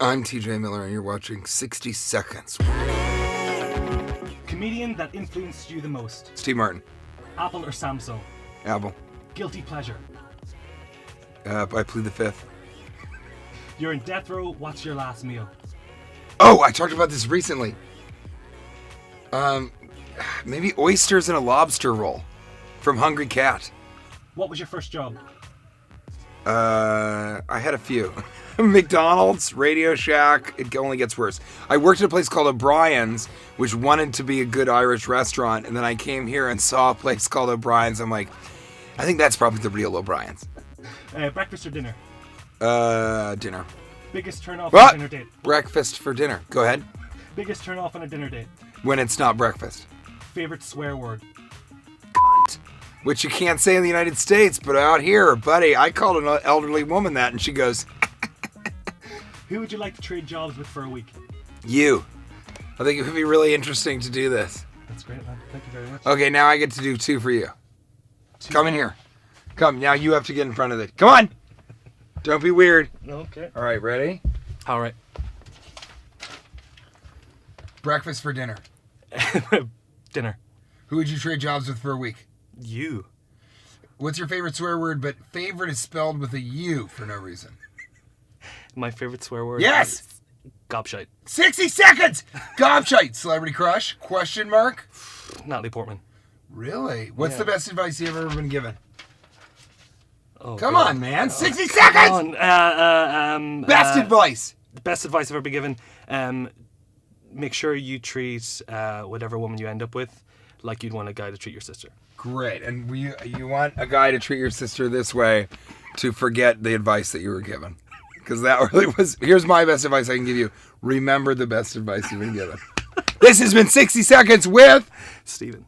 I'm TJ Miller, and you're watching 60 Seconds. Comedian that influenced you the most. Steve Martin. Apple or Samsung? Apple. Guilty pleasure. I plead the fifth. You're in death row. What's your last meal? Oh, I talked about this recently. Maybe oysters and a lobster roll from Hungry Cat. What was your first job? I had a few. McDonald's, Radio Shack, it only gets worse. I worked at a place called O'Brien's, which wanted to be a good Irish restaurant, and then I came here and saw a place called O'Brien's. I'm like, I think that's probably the real O'Brien's. Breakfast or dinner? Dinner. Biggest turn off on a dinner date? Breakfast for dinner. Go ahead. Biggest turn off on a dinner date? When it's not breakfast. Favorite swear word? Cunt. Which you can't say in the United States, but out here, buddy, I called an elderly woman that, and she goes, Who would you like to trade jobs with for a week? You. I think it would be really interesting to do this. That's great, man. Thank you very much. Okay, now I get to do two for you. Come in here. Come, now you have to get in front of it. Come on! Don't be weird. Okay. All right, ready? All right. Breakfast for dinner. Dinner. Who would you trade jobs with for a week? You. What's your favorite swear word, but favorite is spelled with a U for no reason? My favorite swear word Yes! is gobshite. 60 seconds! Gobshite. Celebrity crush? Question mark? Natalie Portman. Really? What's the best advice you've ever been given? Oh, Come God. on, man. 60 seconds! Best advice. The best advice I've ever been given. Make sure you treat whatever woman you end up with like you'd want a guy to treat your sister. Great. And you want a guy to treat your sister this way to forget the advice that you were given. Because that really was... Here's my best advice I can give you. Remember the best advice you've been given. This has been 60 Seconds with... Steven.